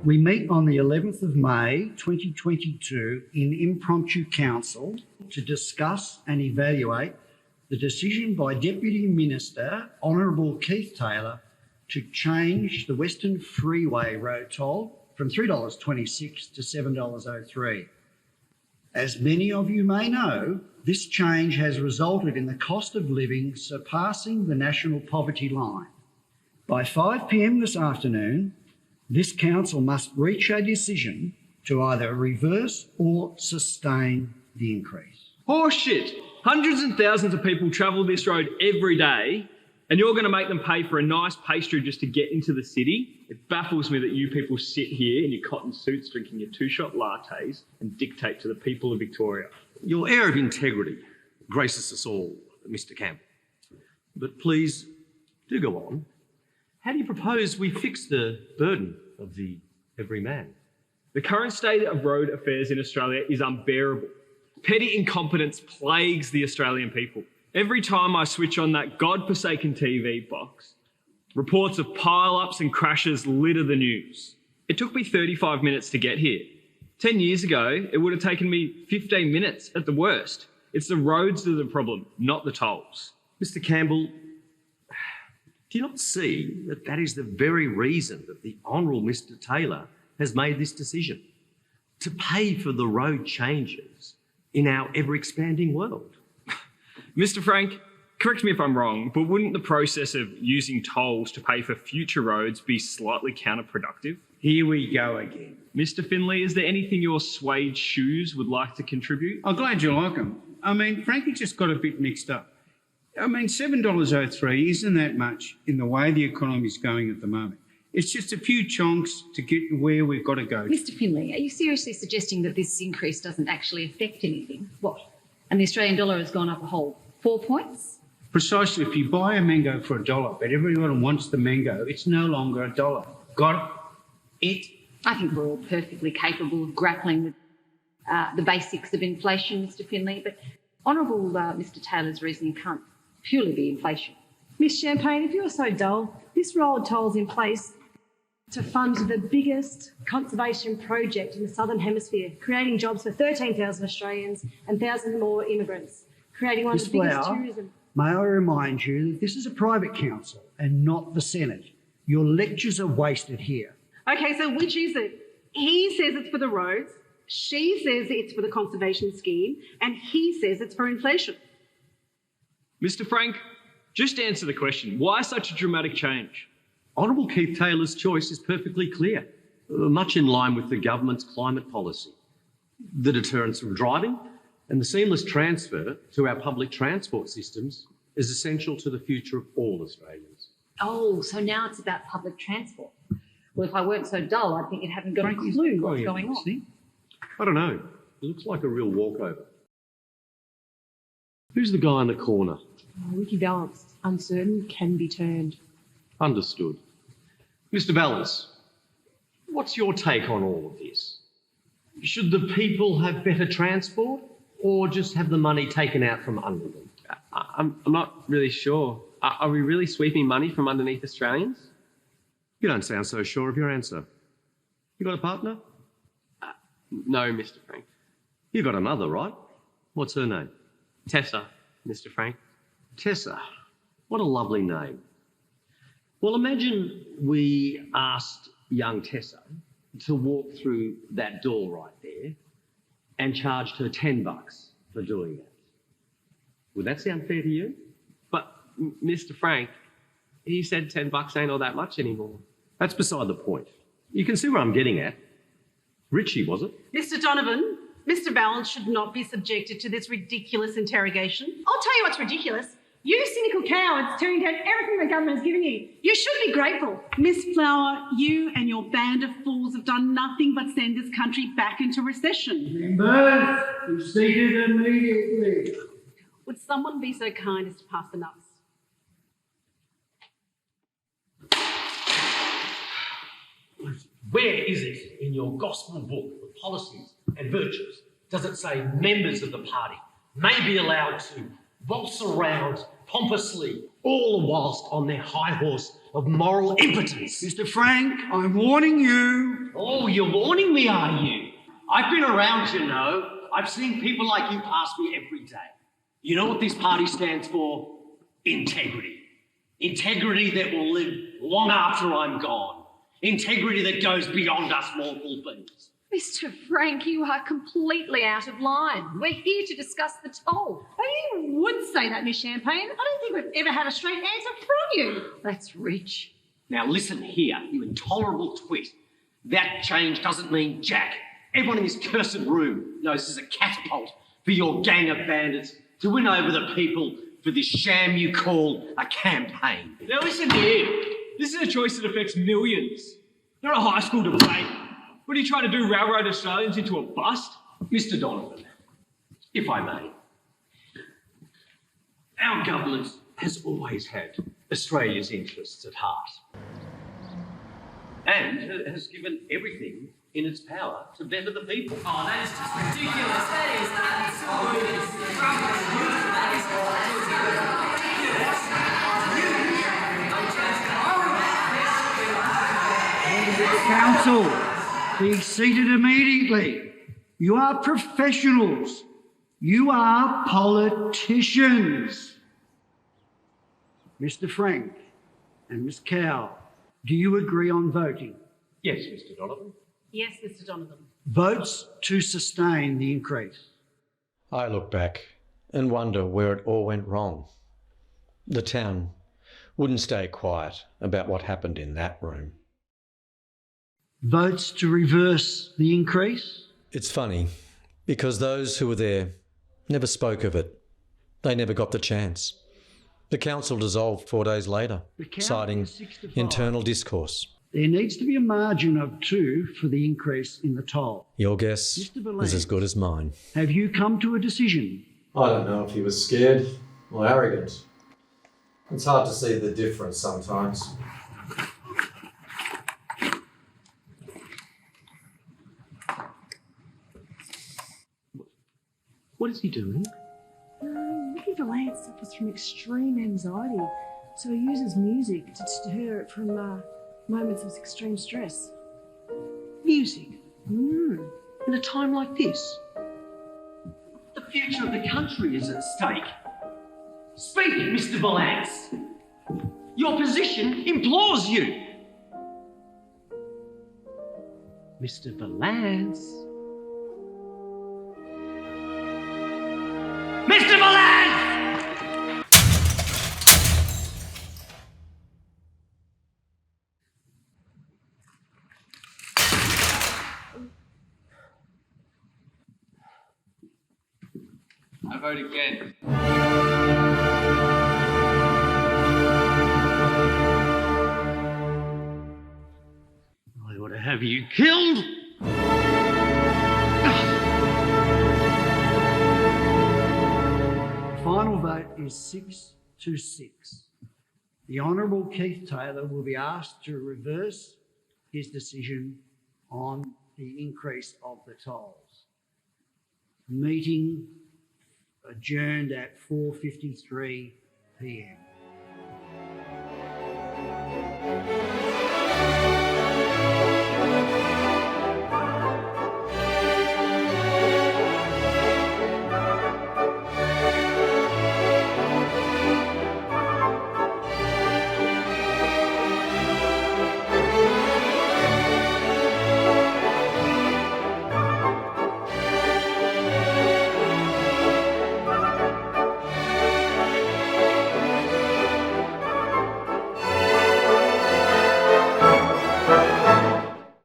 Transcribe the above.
we meet on the 11th of May 2022 in impromptu council to discuss and evaluate the decision by Deputy Minister Honourable Keith Taylor to change the Western Freeway road toll from $3.26 to $7.03. As many of you may know, this change has resulted in the cost of living surpassing the national poverty line. By 5 p.m. this afternoon, this council must reach a decision to either reverse or sustain the increase. Horseshit! Hundreds and thousands of people travel this road every day, and you're going to make them pay for a nice pastry just to get into the city? It baffles me that you people sit here in your cotton suits drinking your two-shot lattes and dictate to the people of Victoria. Your air of integrity graces us all, Mr Campbell. But please, do go on. How do you propose we fix the burden of the everyman? The current state of road affairs in Australia is unbearable. Petty incompetence plagues the Australian people. Every time I switch on that godforsaken TV box, reports of pile-ups and crashes litter the news. It took me 35 minutes to get here. 10 years ago, it would have taken me 15 minutes at the worst. It's the roads that are the problem, not the tolls. Mr Campbell, do you not see that that is the very reason that the Honourable Mr Taylor has made this decision? To pay for the road changes in our ever-expanding world. Mr Frank, correct me if I'm wrong, but wouldn't the process of using tolls to pay for future roads be slightly counterproductive? Here we go again. Mr Finley, is there anything your suede shoes would like to contribute? I'm glad you like them. I mean, Frankie just got a bit mixed up. I mean, $7.03 isn't that much in the way the economy's going at the moment. It's just a few chonks to get where we've got to go. Mr Finley, are you seriously suggesting that this increase doesn't actually affect anything? What? And the Australian dollar has gone up a whole 4 points? Precisely. If you buy a mango for $1, but everyone wants the mango, it's no longer $1. Got it? I think we're all perfectly capable of grappling with the basics of inflation, Mr Finley, but Honourable Mr Taylor's reasoning can't purely be inflation. Miss Champagne, if you're so dull, this roll of tolls in place to fund the biggest conservation project in the Southern Hemisphere, creating jobs for 13,000 Australians and thousands more immigrants, creating one of the biggest tourism. May I remind you that this is a private council and not the Senate. Your lectures are wasted here. Okay, so which is it? He says it's for the roads, she says it's for the conservation scheme, and he says it's for inflation. Mr Frank, just answer the question. Why such a dramatic change? Honourable Keith Taylor's choice is perfectly clear, much in line with the government's climate policy. The deterrence from driving and the seamless transfer to our public transport systems is essential to the future of all Australians. Oh, so now it's about public transport. Well, if I weren't so dull, I'd think you haven't got a clue what's going on. See? I don't know. It looks like a real walkover. Who's the guy in the corner? Mr Valance, uncertain, can be turned. Understood. Mr Valance, what's your take on all of this? Should the people have better transport or just have the money taken out from under them? I'm not really sure. Are we really sweeping money from underneath Australians? You don't sound so sure of your answer. You got a partner? No, Mr Frank. You got a mother, right? What's her name? Tessa, Mr Frank. Tessa. What a lovely name. Well, imagine we asked young Tessa to walk through that door right there and charged her $10 for doing that. Would that sound fair to you? But, Mr Frank, he said $10 ain't all that much anymore. That's beside the point. You can see where I'm getting at. Richie, was it? Mr Donovan, Mr Valance should not be subjected to this ridiculous interrogation. I'll tell you what's ridiculous. You cynical cowards turning down everything the government has given you. You should be grateful. Miss Flower, you and your band of fools have done nothing but send this country back into recession. Members, be seated immediately. Would someone be so kind as to pass the nuts? Where is it in your gospel book of policies and virtues? Does it say members of the party may be allowed to waltz around pompously, all the whilst on their high horse of moral impotence. Mr Frank, I'm warning you. Oh, you're warning me, are you? I've been around, you know. I've seen people like you pass me every day. You know what this party stands for? Integrity. Integrity that will live long after I'm gone. Integrity that goes beyond us mortal beings. Mr Frank, you are completely out of line. We're here to discuss the toll. Oh, you would say that, Miss Champagne. I don't think we've ever had a straight answer from you. That's rich. Now listen here, you intolerable twit. That change doesn't mean jack. Everyone in this cursed room knows this is a catapult for your gang of bandits to win over the people for this sham you call a campaign. Now listen here. This is a choice that affects millions. Not a high school debate. What are you trying to do, railroad Australians into a bust? Mr Donovan, if I may, our government has always had Australia's interests at heart and has given everything in its power to better the people. Oh, that is just ridiculous. That is Council, be seated immediately. You are professionals. You are politicians. Mr Frank and Miss Cowell, do you agree on voting? Yes, Mr Donovan. Yes, Mr Donovan. Votes to sustain the increase. I look back and wonder where it all went wrong. The town wouldn't stay quiet about what happened in that room. Votes to reverse the increase? It's funny, because those who were there never spoke of it. They never got the chance. The council dissolved 4 days later, citing internal discourse. There needs to be a margin of 2 for the increase in the toll. Your guess Mr. Valance, is as good as mine. have you come to a decision? I don't know if he was scared or arrogant. It's hard to see the difference sometimes. What is he doing? Mr Valance suffers from extreme anxiety, so he uses music to deter it from moments of extreme stress. Music? In a time like this? The future of the country is at stake. Speak, Mr Valance. Your position implores you. Mr Valance. Mr Valance! I vote again. I ought to have you killed. Final vote is 6-6. The Honourable Keith Taylor will be asked to reverse his decision on the increase of the tolls. Meeting adjourned at 4:53 p.m.